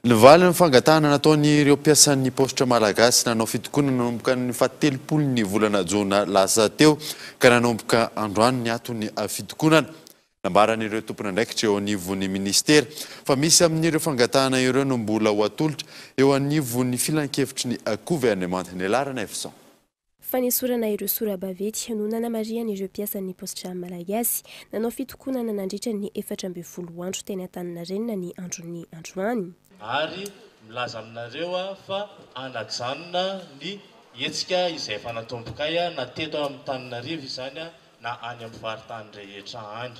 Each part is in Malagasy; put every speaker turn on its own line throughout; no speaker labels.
Nivaly ny fangatahana nataon'ireo mpiasan'ny postra malagasy nanao fitokonana nanomboka ny fahatelopolon'ny volana jona lasa teo ka nanomboka androany ny atony fitokonana. Nambaran'ireo tompon'andraikitra eo anivon'ny ministera fa misy amin'ireo fangatahana ireo no mbola ho atolotra eo anivon'ny filan-kevitry ny gouvernement ny alarana Efson.
Fanesorana ireo sora-bavety no nanamarian'ireo mpiasan'ny postra malagasy nanao fitokonana nandritra ny 14 andro teny Antaninarenina ny andron'ny androany.
Ary milaza aminareo fa anajanona ny hetsika izay efa natomboka na teto amin'ny Antananarivo izany na any amin'ny faritany rehetra any.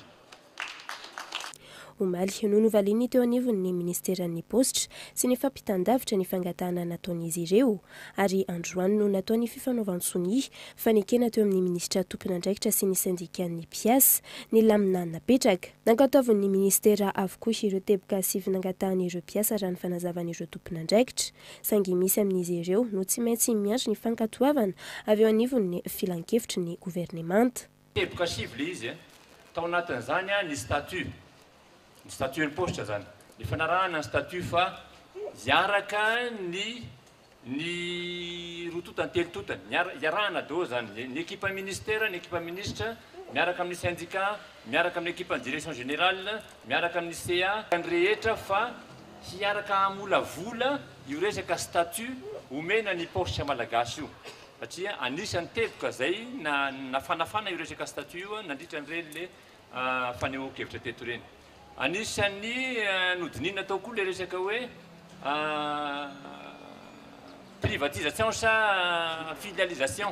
Omaly no novaliany teo anivon'ny ministeran'ny postra sy ny fampitandavitra ny fangatahana nataon'izy ireo ary androany no natao ny fifanaovan-tsony fanekena teo amin'ny ministra tompon'andraikitra sy ny syndikan'ny mpiasa ny lamina napetraka. Nankataovan'ny ministera avokoa ireo teboka sy fanangatan'ireo mpiasa raha ny fanazavan'ireo tompon'andraikitra sangy misy amin'izy ireo no tsy maintsy miandry ny fankatoavana avy eo anivon'ny filan-kevitry ny gouvernement.
Teboka sivy izy tao anatin'izany ny statut. Ny statut ny postra zany. Ny fanarahana ny statut fa hiaraka ny rototany telototany. Iarahana daholo zany. Ny équipe ministère, ny équipe ministre, miaraka amin'ny syndicat, miaraka amin'ny équipe direction générale, miaraka amin'ny CA, ny rehetra fa hiaraka amolavola io resaka statut omena ny postra malagasy io. Satria anisan'ny teboka zay nafanafana io resaka statut io nandritra an'ireny le fanehoan-kevitra teto reny. Anisan'ny nodinina tao koa le resaka hoe privatisation sa filialisation.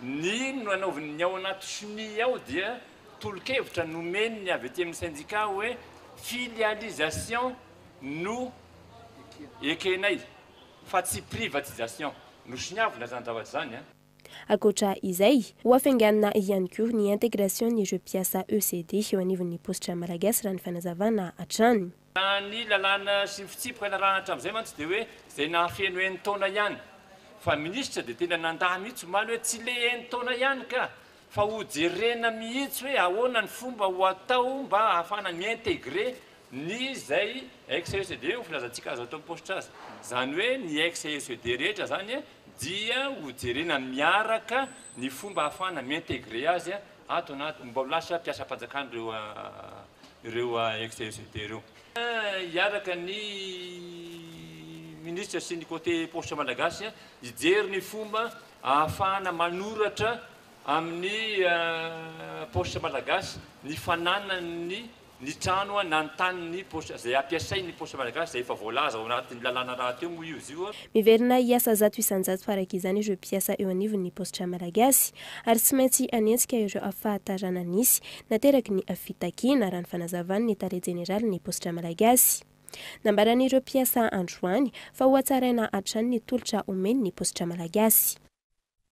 Ny nanaovan'ny ao anaty SNI ao dia tolo-kevitra nomeny avy ety amin'ny syndicat hoe filialisation no ekenay fa tsy privatisation. No siniavina zany zavatra zany.
Akoatra izay, ho afainganina ihany koa ny integration'ireo mpiasa ECD eo anivon'ny postra malagasy raha ny fanazavana hatrany.
Ny lalàna sy fitsipoka ianarana hatramin'izay mantsy dia hoe izay nahafeno enitaona ihany. Fa ministra dia tena nandahy mihitsy omaly hoe tsy le enitaona ihany ka fa ho jerena mihitsy hoe ahoana ny fomba ho atao mba ahafahana miintegre ny zay ex-ECD ho filazantsika azo atao amin'ny postra azy. Zany hoe ny ex-ECD rehetra zany dia ho jerena miaraka ny fomba ahafahana miintegre azy ato anaty mba ho lasa mpiasa-panjakana ireo ex-ECD ireo. Iaraka ny ministra sy ny côté postra malagasy hijery ny fomba ahafahana manoratra amin'ny postra malagasy ny fananany ny trano na ny tany postra zay ampiasain'ny postra malagasy zay efa voalaza ao anatin'ny lalàna raha teo moa io izy io.
Miverina hiasa 100 faraka izany ireo mpiasa eo anivon'ny postra malagasy ary tsy maintsy anentsika ireo afahatarana nisy nateraky ny fitakiana raha ny fanazavany ny tare jeneraly ny postra malagasy. Nambaran'ireo mpiasa androany fa ho hatsaraina hatrany ny tolotra omeny ny postra malagasy.